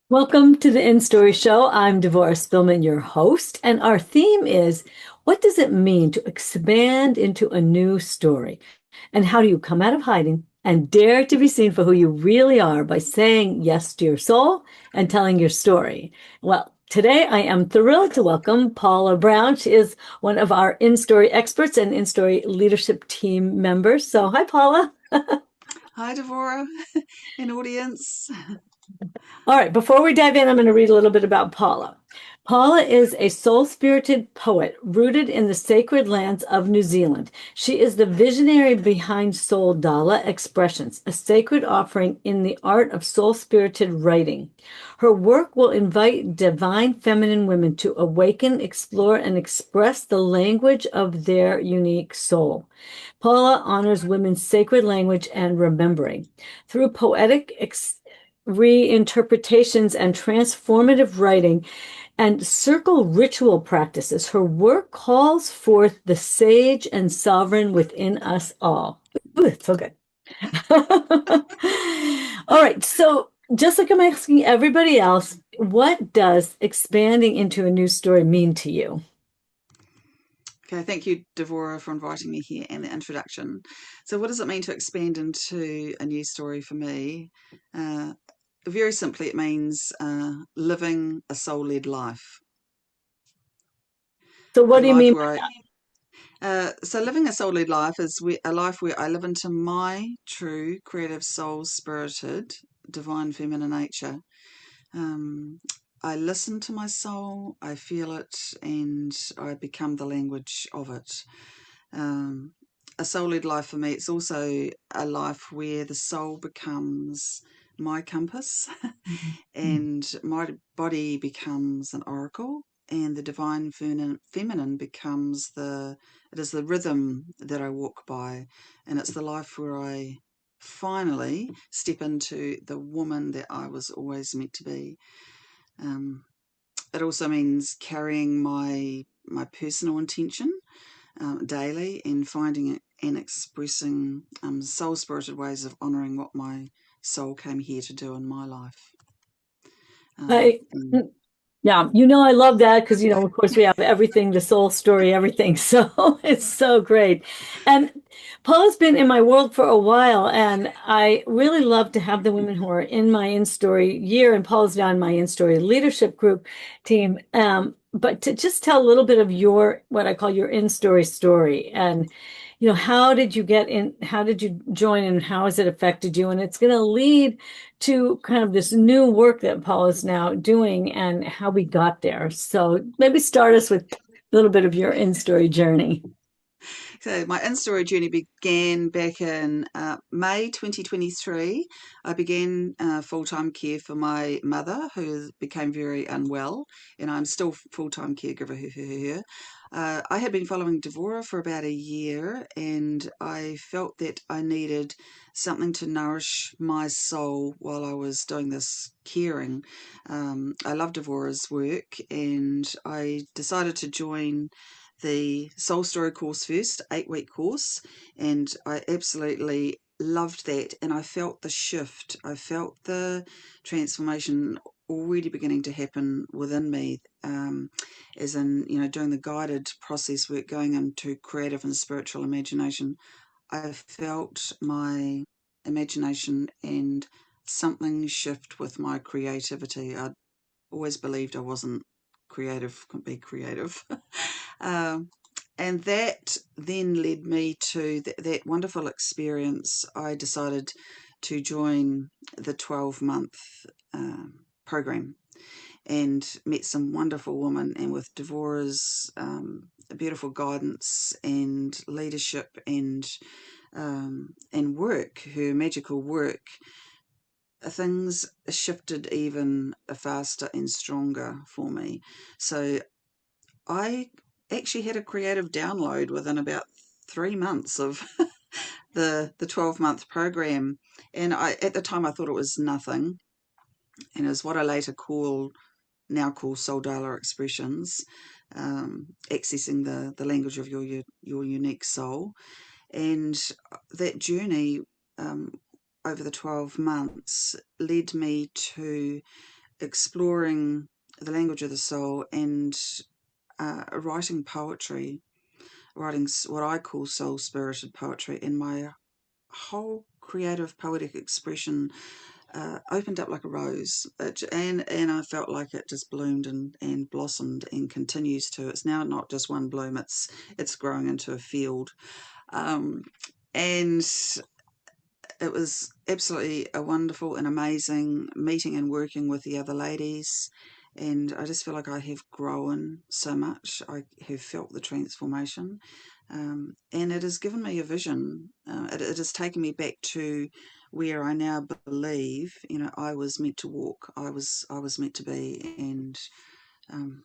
Welcome to the InStory Show. I'm Devorah Spilman, your host, and our theme is what does it mean to expand into a new story? And how do you come out of hiding and dare to be seen for who you really are by saying yes to your soul and telling your story? Well, today I am thrilled to welcome Paula Brown. She is one of our InStory experts and InStory leadership team members. So, hi, Paula. Hi, Devorah and audience. All right, before we dive in, I'm going to read a little bit about Paula. Paula is a soul-spirited poet rooted in the sacred lands of New Zealand. She is the visionary behind Soul Dala Expressions, a sacred offering in the art of soul-spirited writing. Her work will invite divine feminine women to awaken, explore, and express the language of their unique soul. Paula honors women's sacred language and remembering. Through poetic reinterpretations and transformative writing and circle ritual practices, her work calls forth the sage and sovereign within us all. Ooh, it's so good. All right, so just like I'm asking everybody else, what does expanding into a new story mean to you? Okay, thank you, Devorah, for inviting me here and the introduction. So, what does it mean to expand into a new story for me? Uh, Very simply, it means living a soul led life, So, what a do you life mean? where so living a soul led life is a life where I live into my true, creative, soul spirited, divine feminine nature. Um, I listen to my soul, I feel it, and I become the language of it. Um, a soul led life for me, it's also a life where the soul becomes my compass and my body becomes an oracle and the divine feminine becomes it is the rhythm that I walk by, and it's the life where I finally step into the woman that I was always meant to be. um, it also means carrying my personal intention daily and finding it and expressing soul spirited ways of honoring what my soul came here to do in my life. I, And yeah, I love that because, of course, we have everything, the soul story, everything. So it's so great. And Paula's been in my world for a while, and I really love to have the women who are in my in-story year, and Paula's now in my in-story leadership group team. But to just tell a little bit of your, what I call your in-story story, and how did you get in, how did you join, and how has it affected you? And it's going to lead to kind of this new work that Paul is now doing and how we got there. So maybe start us with a little bit of your in-story journey. so my in-story journey began back in May 2023. I began full-time care for my mother, who became very unwell, and I'm still full-time caregiver for her. I had been following Devorah for about a year, and I felt that I needed something to nourish my soul while I was doing this caring. I love Devorah's work, and I decided to join the Soul Story course first, 8-week course, and I absolutely loved that. And I felt the shift, I felt the transformation already beginning to happen within me, as in, doing the guided process work, going into creative and spiritual imagination. I felt my imagination and something shift with my creativity. I always believed I wasn't creative, couldn't be creative. um, and that then led me to that wonderful experience. I decided to join the 12-month program and met some wonderful women. And with Devorah's beautiful guidance and leadership and work, her magical work, things shifted even faster and stronger for me. So I actually had a creative download within about 3 months of the 12-month program, and I at the time I thought it was nothing, and it was what I later call soul dollar expressions, accessing the language of your unique soul, and that journey um, over the 12 months led me to exploring the language of the soul and writing poetry, writing what I call soul spirited poetry, and my whole creative poetic expression opened up like a rose. And I felt like it just bloomed and blossomed and continues to. It's now not just one bloom, it's growing into a field. Um, and it was absolutely a wonderful and amazing meeting and working with the other ladies. And I just feel like I have grown so much. I have felt the transformation. And it has given me a vision. It has taken me back to where I now believe, I was meant to walk. I was meant to be. And um,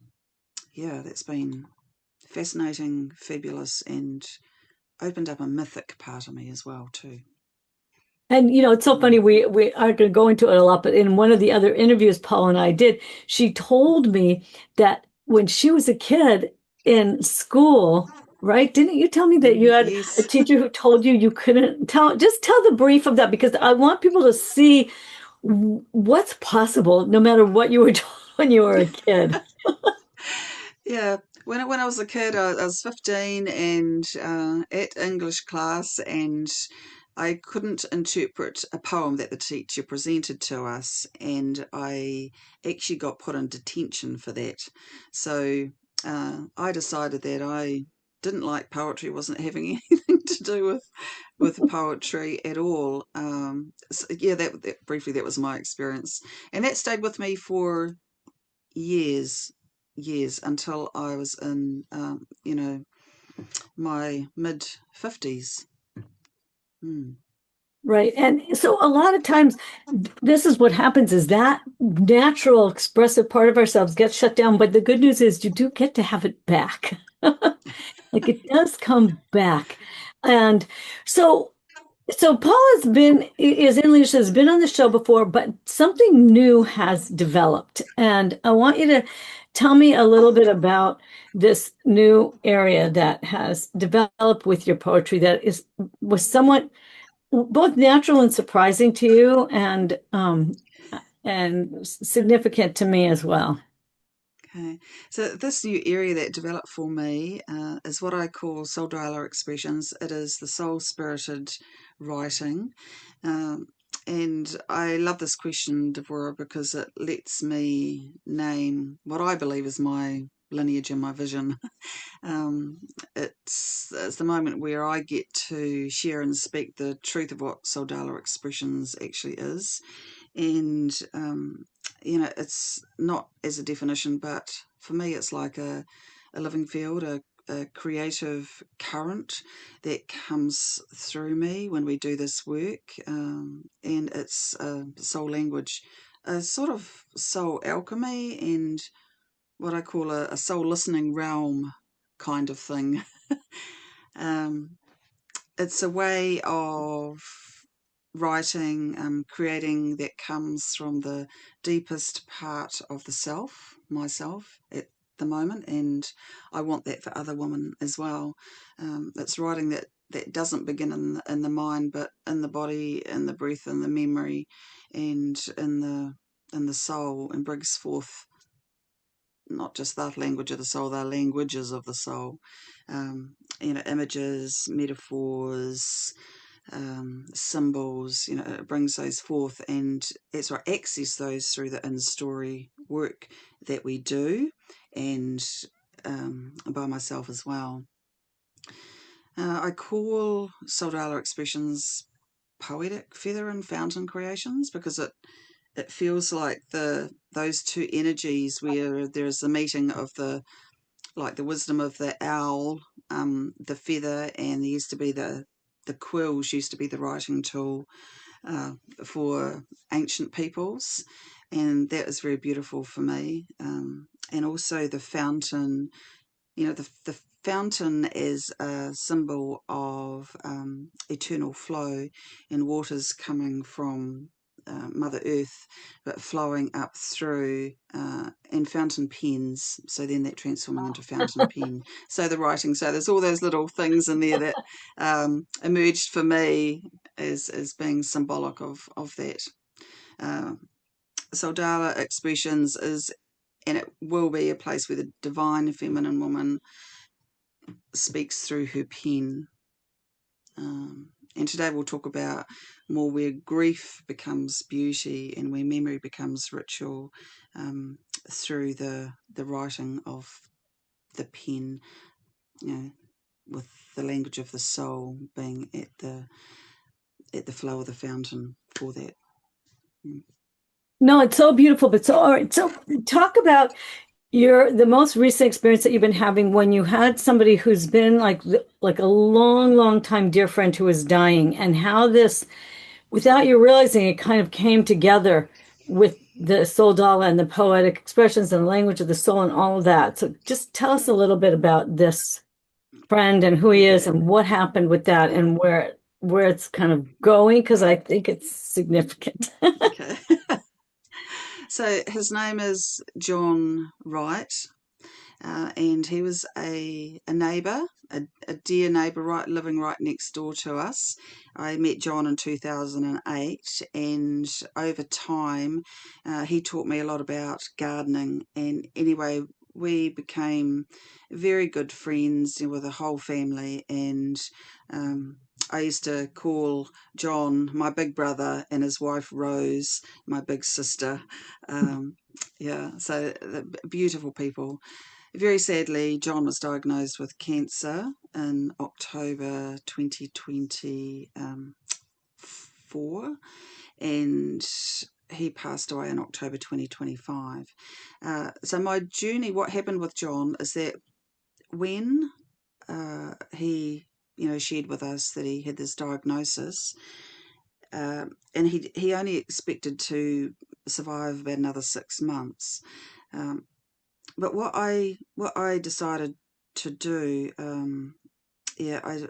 yeah, that's been fascinating, fabulous, and opened up a mythic part of me as well too. And it's so Mm. funny, we aren't going to go into it a lot, but in one of the other interviews Paul and I did, she told me that when she was a kid in school, right? Didn't you tell me that you had a Yes. teacher who told you couldn't just tell the brief of that, because I want people to see what's possible no matter what you were told when you were a kid. Yeah, when I was a kid, I was 15 and at English class, and I couldn't interpret a poem that the teacher presented to us, and I actually got put in detention for that. So I decided that I didn't like poetry, wasn't having anything to do with poetry at all. So yeah, that briefly that was my experience, and that stayed with me for years, years until I was in, my mid 50s. Mm. Right. And so a lot of times this is what happens, is that natural expressive part of ourselves gets shut down. But the good news is you do get to have it back. Like it does come back. And so Paul is in leadership, has been on the show before, but something new has developed. And I want you to tell me a little bit about this new area that has developed with your poetry that was somewhat both natural and surprising to you, and significant to me as well. Okay, so this new area that developed for me is what I call soul dialogue expressions. It is the soul spirited writing. Um, and I love this question, Devorah, because it lets me name what I believe is my lineage and my vision. Um, it's the moment where I get to share and speak the truth of what Soldala Expressions actually is, and it's not as a definition, but for me, it's like a living field, a creative current that comes through me when we do this work, and it's a soul language, a sort of soul alchemy, and what I call a soul listening realm kind of thing. um, it's a way of writing, creating that comes from the deepest part of the self, myself, at the moment, and I want that for other women as well. It's writing that doesn't begin in the mind, but in the body, in the breath, in the memory, and in the soul, and brings forth not just the language of the soul, they're languages of the soul. Images, metaphors, symbols, it brings those forth, and it's I access those through the in-story work that we do, and by myself as well. I call Soldala Expressions poetic feather and fountain creations because it feels like those two energies where there's the meeting of the wisdom of the owl, the feather, and there used to be the quills used to be the writing tool uh, for ancient peoples, and that was very beautiful for me. And also the fountain, the fountain is a symbol of eternal flow and waters coming from Mother Earth, but flowing up through and fountain pens. So then that transforming into fountain pen. So the writing. So there's all those little things in there that emerged for me as being symbolic of that. Uh, Soldala Expressions is, and it will be, a place where the divine feminine woman speaks through her pen. And today we'll talk about more where grief becomes beauty and where memory becomes ritual, through the writing of the pen, you know, with the language of the soul being at the flow of the fountain for that. Mm. No, it's so beautiful, but so all right. So talk about the most recent experience that you've been having when you had somebody who's been like a long, long time dear friend who is dying, and how this, without you realizing it, kind of came together with the soul doll and the poetic expressions and the language of the soul and all of that. So just tell us a little bit about this friend and who he is Okay. and what happened with that and where it's kind of going, because I think it's significant. Okay. So his name is John Wright. And he was a neighbour, a dear neighbour, living right next door to us. I met John in 2008, and over time, he taught me a lot about gardening. And anyway, we became very good friends, with the whole family. And I used to call John my big brother, and his wife Rose my big sister. Yeah, so beautiful people. Very sadly, John was diagnosed with cancer in October 2024, and he passed away in October 2025. So my journey, what happened with John is that when he, shared with us that he had this diagnosis, and he only expected to survive about another 6 months. Um, but what I decided to do, yeah, I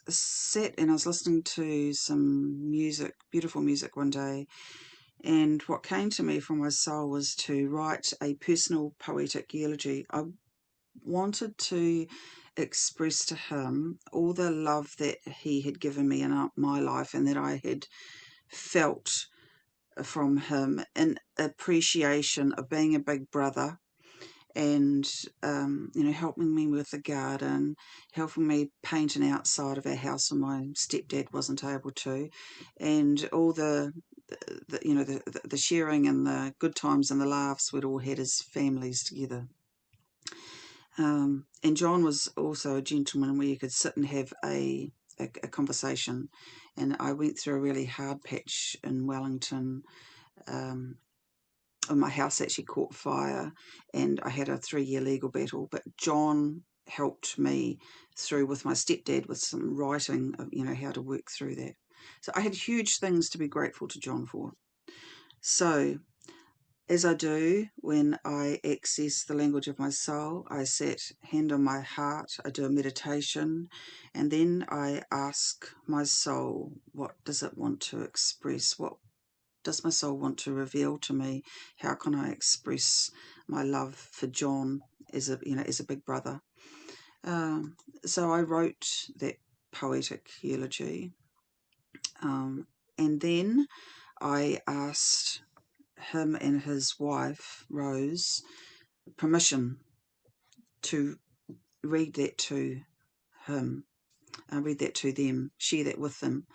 sat and I was listening to some music, beautiful music one day, and what came to me from my soul was to write a personal poetic eulogy. I wanted to express to him all the love that he had given me in my life and that I had felt from him, in appreciation of being a big brother, and helping me with the garden, helping me paint an outside of our house when my stepdad wasn't able to, and all the sharing and the good times and the laughs we'd all had as families together. And John was also a gentleman where you could sit and have a conversation. And I went through a really hard patch in Wellington. Um, my house actually caught fire, and I had a 3-year legal battle. But John helped me through with my stepdad with some writing of, how to work through that. So I had huge things to be grateful to John for. So, as I do when I access the language of my soul, I set hand on my heart, I do a meditation, and then I ask my soul, what does it want to express? What does my soul want to reveal to me? How can I express my love for John as a big brother? Um, so I wrote that poetic eulogy, and then I asked him and his wife Rose permission to read that to him, read that to them, share that with them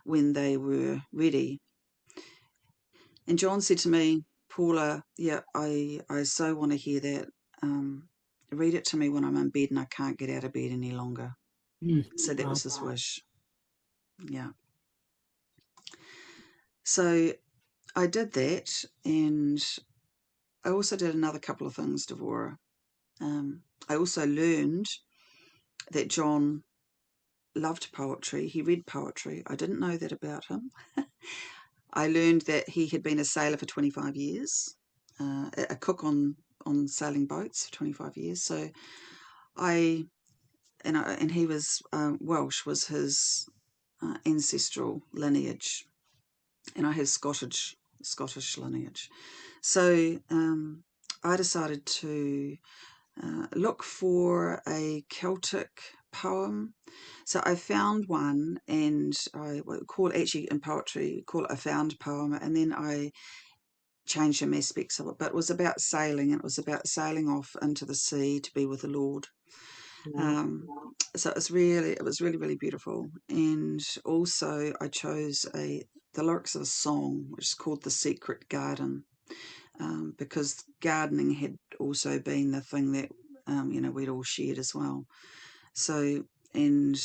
when they were ready. And John said to me, Paula, yeah, I so want to hear that. Read it to me when I'm in bed and I can't get out of bed any longer. Mm. So that Wow. was his wish. Yeah. So I did that, and I also did another couple of things, Devorah. I also learned that John loved poetry. He read poetry. I didn't know that about him. I learned that he had been a sailor for 25 years, a cook on sailing boats for 25 years. So I and he was Welsh was his ancestral lineage, and I have Scottish lineage. So I decided to look for a Celtic poem. So I found one, and I call it, actually in poetry, call it a found poem, and then I change some aspects of it, but it was about sailing, and it was about sailing off into the sea to be with the Lord. Wow. Um, so it was really, really beautiful. And also, I chose the lyrics of a song which is called "The Secret Garden," because gardening had also been the thing that we'd all shared as well. So, and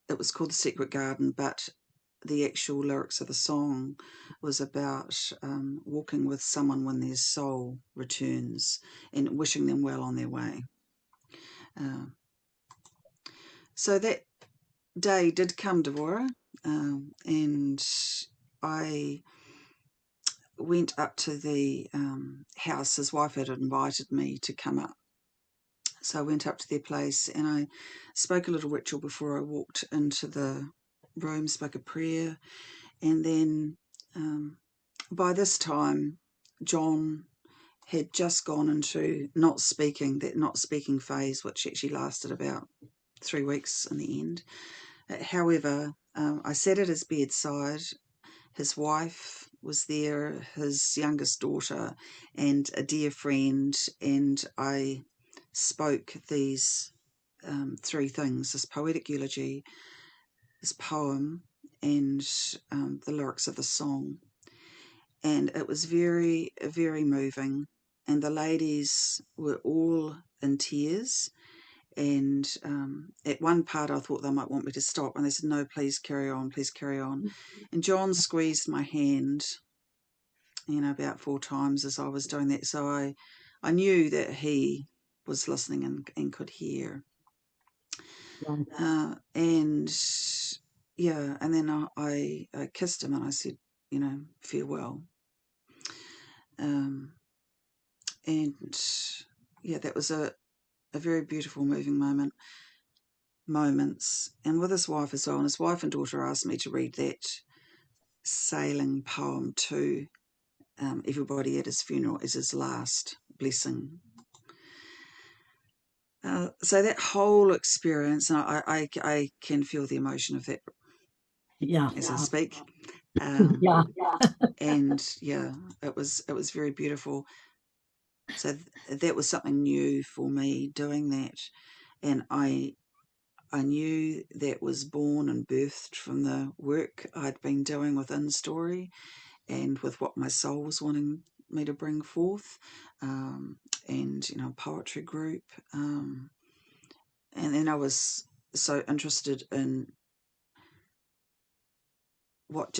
it was called "The Secret Garden," but the actual lyrics of the song was about walking with someone when their soul returns and wishing them well on their way. Uh, so that day did come, Devorah, and I went up to the house. His wife had invited me to come up. So I went up to their place and I spoke a little ritual before I walked into the room, spoke a prayer, and then by this time, John had just gone into that not speaking phase, which actually lasted about 3 weeks in the end. However, I sat at his bedside. His wife was there, his youngest daughter, and a dear friend, and I spoke these three things: this poetic eulogy, this poem, and the lyrics of the song. And it was very, very moving. And the ladies were all in tears. And at one part, I thought they might want me to stop, and they said, "No, please carry on, please carry on." And John squeezed my hand, about 4 times as I was doing that. So I knew that he was listening and could hear. Wow. And yeah, and then I kissed him and I said, farewell. Um, and yeah, that was a very beautiful, moving moments. And with his wife as well. And his wife and daughter asked me to read that sailing poem to everybody at his funeral as his last blessing. So that whole experience, and I can feel the emotion of that Yeah. as I speak. Um, Yeah. and yeah, it was very beautiful. So that was something new for me doing that, and I knew that was born and birthed from the work I'd been doing with InStory and with what my soul was wanting me to bring forth, um, and poetry group, and then I was so interested in what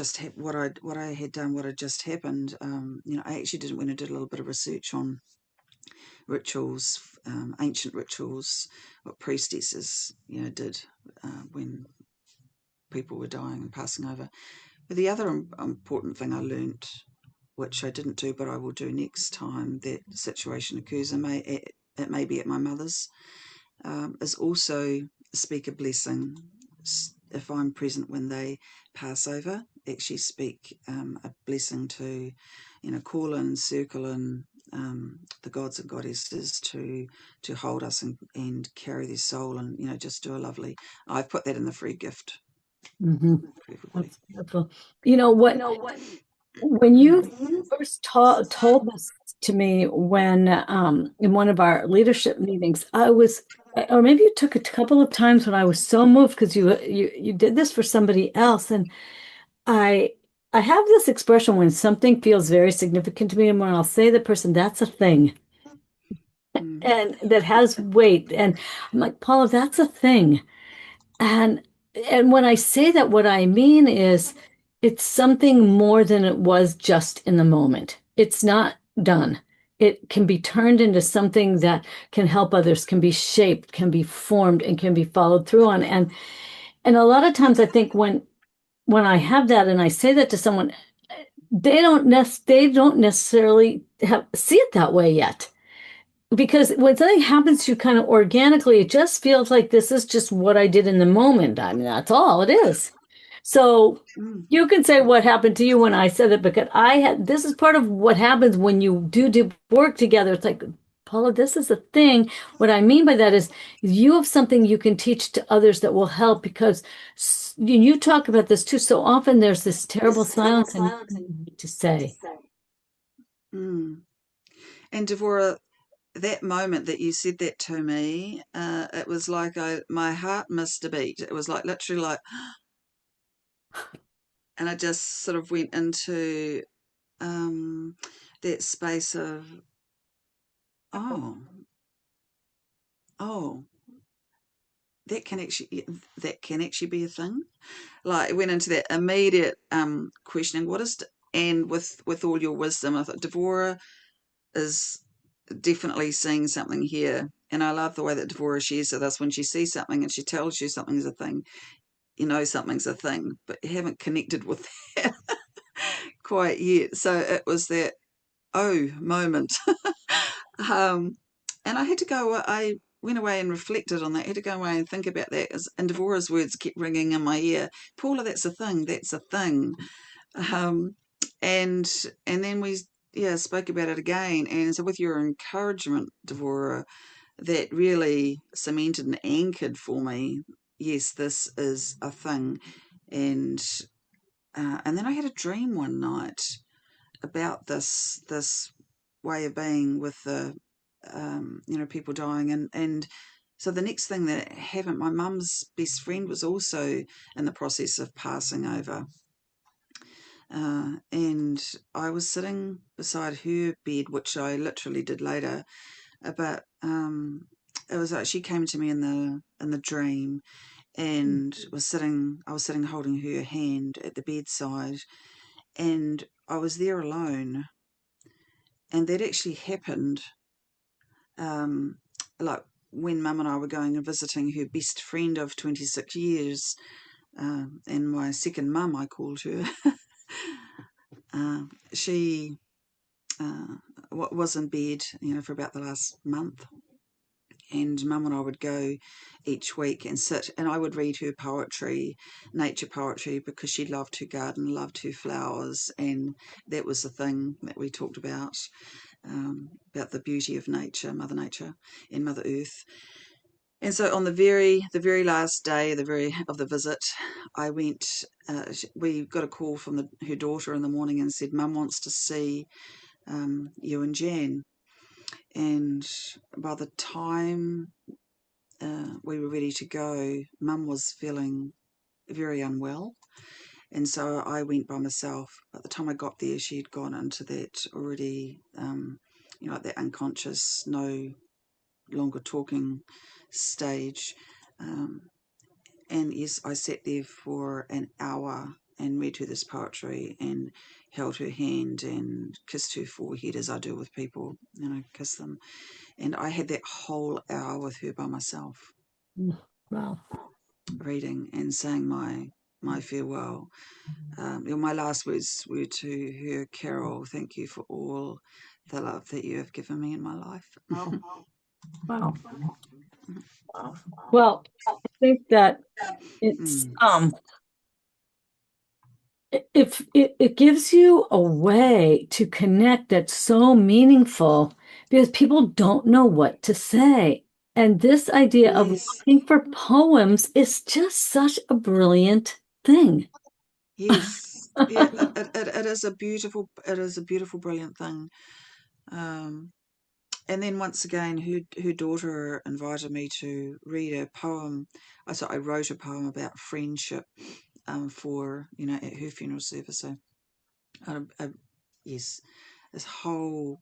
I had done, what had just happened. I actually went and did a little bit of research on rituals, ancient rituals, what priestesses did when people were dying and passing over. But the other important thing I learnt, which I didn't do but I will do next time that situation occurs, and it may be at my mother's, is also speak a blessing. If I'm present when they pass over, actually speak a blessing to, call in, circle in the gods and goddesses to hold us and carry their soul, and just do a lovely. I've put that in the free gift Hmm. for everybody. That's beautiful. You know what? When you first told this to me when in one of our leadership meetings, I was, or maybe you took it a couple of times when I was so moved because you did this for somebody else, and I I have this expression when something feels very significant to me, and when I'll say to the person, "That's a thing," Mm, and that has weight, and I'm like, Paula, that's a thing. And when I say that, what I mean is it's something more than it was just in the moment. It's not done. It can be turned into something that can help others, can be shaped, can be formed, and can be followed through on. And a lot of times I think when I have that and I say that to someone, they don't necessarily see it that way yet. Because when something happens to you kind of organically, it just feels like this is just what I did in the moment. I mean, that's all it is. So mm, you can say what happened to you when I said it, because this is part of what happens when you do work together. It's like, Paula, this is a thing. What I mean by that is you have something you can teach to others that will help, because you talk about this too. So often there's this terrible silence and nothing to say. mm. And Devorah, that moment that you said that to me, it was like my heart missed a beat. It was like literally like, and I just sort of went into um, that space of, oh, oh, that can actually be a thing. Like it went into that immediate questioning, and with all your wisdom, I thought Devorah is definitely seeing something here. And I love the way that Devorah shares with us when she sees something and she tells you something's a thing. You know something's a thing, but you haven't connected with that quite yet. So it was that oh moment. um, and I had to go. I went away and reflected on that. I had to go away and think about that. And Devorah's words kept ringing in my ear. Paula, that's a thing. That's a thing. Um, and then we spoke about it again. And so with your encouragement, Devorah, that really cemented and anchored for me. Yes, this is a thing. And and then I had a dream one night about this way of being with the people dying, and so the next thing that happened, my mum's best friend was also in the process of passing over, and I was sitting beside her bed, which I literally did later, but it was like she came to me in the dream and I was sitting holding her hand at the bedside, and I was there alone. And that actually happened, um, like when Mum and I were going and visiting her best friend of 26 years, and my second mum, I called her. She was in bed, for about the last month, and Mum and I would go each week and sit, and I would read her poetry, nature poetry, because she loved her garden, loved her flowers, and that was the thing that we talked about the beauty of nature and Mother Earth. And so on the very last day of the visit, I went. We got a call from her daughter in the morning and said, "Mum wants to see you and Jan." And by the time we were ready to go, Mum was feeling very unwell. And so I went by myself. By the time I got there, she'd gone into that already, like that unconscious, no longer talking stage. Um, and yes, I sat there for an hour and read her this poetry and held her hand and kissed her forehead as I do with people, kiss them. And I had that whole hour with her by myself, Wow. reading and saying my farewell. My last words were to her, Carol, thank you for all the love that you have given me in my life. Wow. Wow. Wow. Well, I think that it's Mm. if it gives you a way to connect that's so meaningful because people don't know what to say. And this idea of Yes, looking for poems is just such a brilliant thing. yes, yeah. It is a beautiful, brilliant thing. Um, and then once again, her daughter invited me to read a poem. I wrote a poem about friendship, for at her funeral service. So, uh, yes, this whole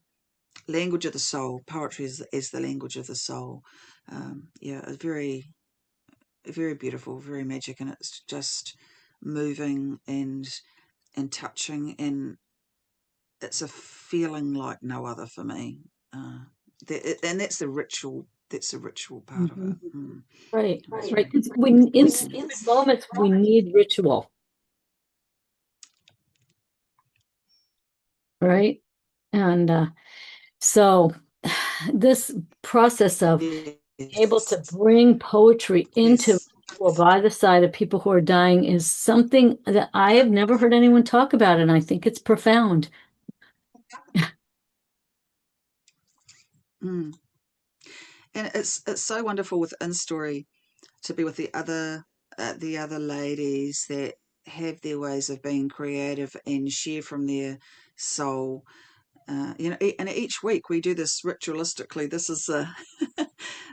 language of the soul. Poetry is the language of the soul. Yeah, it's very beautiful, very magic, and it's just moving and touching, and it's a feeling like no other for me. Uh, and that's the ritual. That's the ritual part of Mhm. it. Mm. Right, It's right. Because when in specific mm. moments we need ritual, right? And so this process of able to Yes, bring poetry into yes. or by the side of people who are dying is something that I have never heard anyone talk about, and I think it's profound. Mm. And it's so wonderful with InStory to be with the other ladies that have their ways of being creative and share from their soul, and each week we do this ritualistically. This is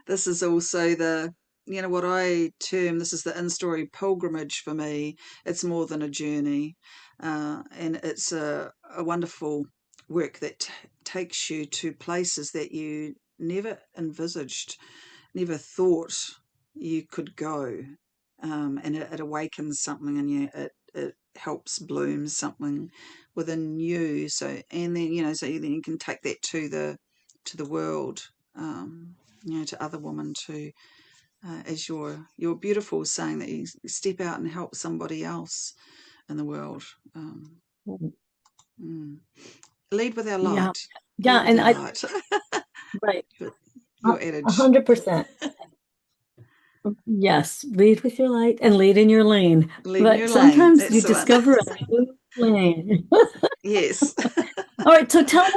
this is also the what I term, this is the in-story pilgrimage for me. It's more than a journey, and it's a wonderful work that takes you to places that you never envisaged, never thought you could go, and it awakens something in you. It helps bloom something within you. So and then so then you can take that to the world, to other women too. As your beautiful saying that you step out and help somebody else in the world. Um, mm. Lead with our Yeah. light. Lead Yeah. with And our I, light. right. Your A adage. 100%. Yes. Lead with your light and lead in your lane. Lead in your But lane. sometimes you That's the one. discover a new lane. Yes. All right, so tell a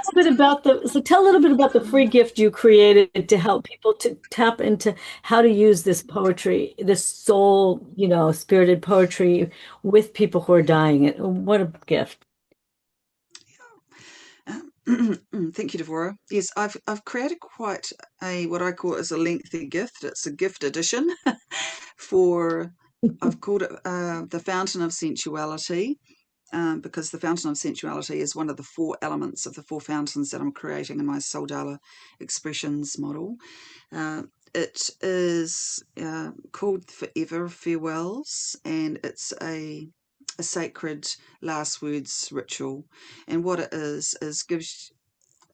little bit about the free gift you created to help people to tap into how to use this poetry, this soul, spirited poetry with people who are dying. What a gift. Thank you, Devorah. Yes, I've created quite a what I call as a lengthy gift. It's a gift edition for I've called it the Fountain of Sensuality, because the Fountain of Sensuality is one of the four elements of the four fountains that I'm creating in my Soul Dala expressions model. Uh, it is called Forever Farewells, and it's a sacred last words ritual. And what it is gives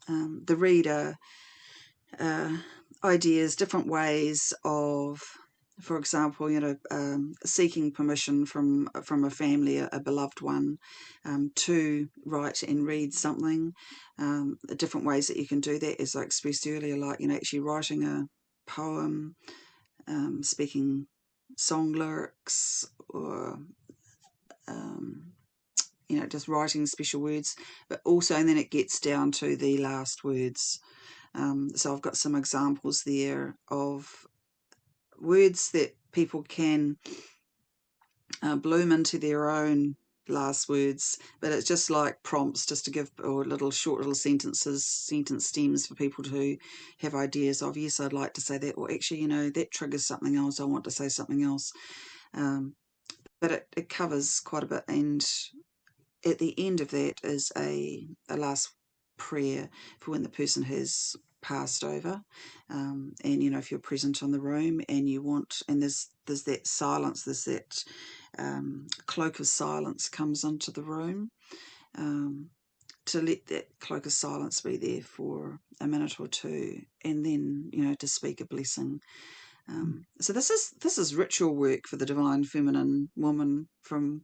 the reader uh, ideas, different ways of, for example, seeking permission from a family, a beloved one, to write and read something. Different ways that you can do that, as I expressed earlier, like actually writing a poem, speaking song lyrics, or um, just writing special words, but also, and then it gets down to the last words. So I've got some examples there of words that people can bloom into their own last words, but it's just like prompts just to give, or little short little sentences, sentence stems for people to have ideas of. Yes, I'd like to say that, or actually, that triggers something else. I want to say something else. Um, but it covers quite a bit, and at the end of that is a last prayer for when the person has passed over. And if you're present in the room and you want, and there's that silence, there's that cloak of silence comes into the room, um, to let that cloak of silence be there for a minute or two, and then to speak a blessing. So this is ritual work for the divine feminine woman from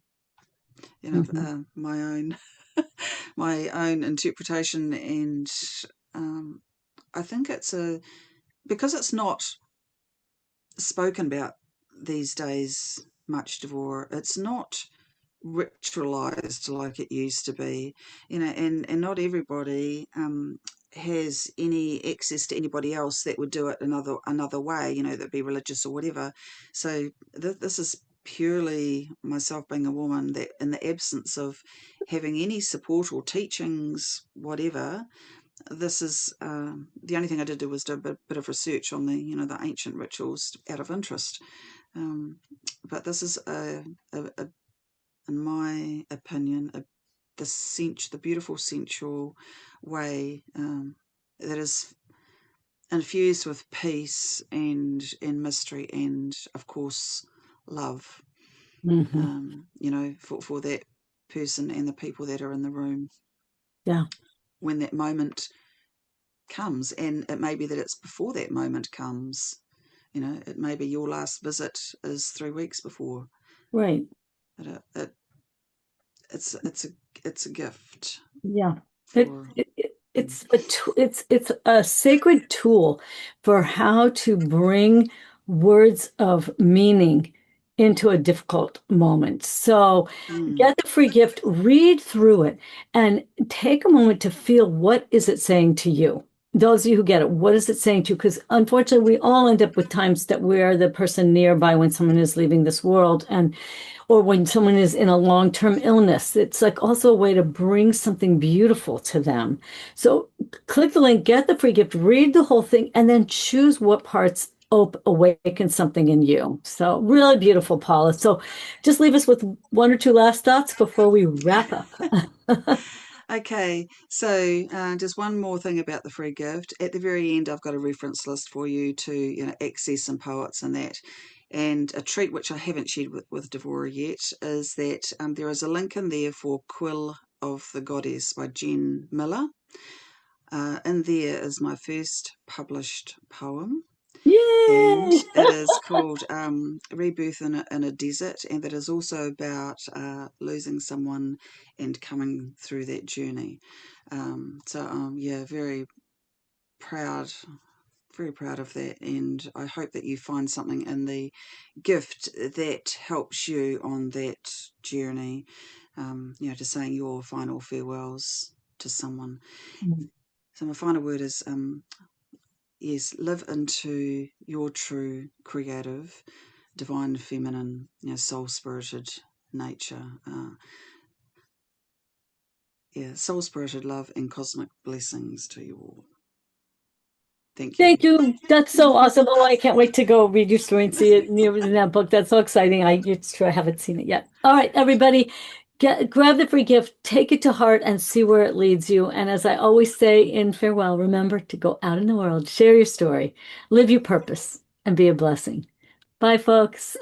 Mhm. my own my own interpretation. And um, I think because it's not spoken about these days much, Devorah. It's not ritualized like it used to be, and not everybody has any access to anybody else that would do it another way, that'd be religious or whatever. So this is purely myself being a woman, that in the absence of having any support or teachings, whatever. This is the only thing I did do was do a bit of research on the ancient rituals out of interest. But this is a in my opinion, the beautiful sensual way, that is infused with peace and mystery, and of course love. Mhm. For that person and the people that are in the room Yeah, when that moment comes. And it may be that it's before that moment comes. It may be your last visit is 3 weeks before. right. But it's a gift Yeah. It, for. it it- Mm, it's a sacred tool for how to bring words of meaning into a difficult moment. So mm, get the free gift, read through it, and take a moment to feel, what is it saying to you? Those of you who get it, what is it saying to you? Because unfortunately, we all end up with times that we're the person nearby when someone is leaving this world. And or when someone is in a long-term illness. It's like also a way to bring something beautiful to them. So click the link, get the free gift, read the whole thing, and then choose what parts awaken something in you. So really beautiful, Paula. So just leave us with one or two last thoughts before we wrap up. Okay, so just one more thing about the free gift. At the very end, I've got a reference list for you to, access some poets and that. And a treat which I haven't shared with Devorah yet is that there is a link in there for Quill of the Goddess by Jen Miller. In there is my first published poem, and Yay! it is called Rebirth in a Desert, and it is also about losing someone and coming through that journey. Yeah, proud, very proud of that, and I hope that you find something in the gift that helps you on that journey, to saying your final farewells to someone. So my final word is yes, live into your true creative, divine, feminine, soul spirited nature. Yeah, soul spirited love and cosmic blessings to you all. Thank you. Thank you. That's so awesome. Oh, I can't wait to go read your story and see it in that book. That's so exciting. It's true I haven't seen it yet. All right, everybody, grab the free gift, take it to heart, and see where it leads you. And as I always say in farewell, remember to go out in the world, share your story, live your purpose, and be a blessing. Bye, folks.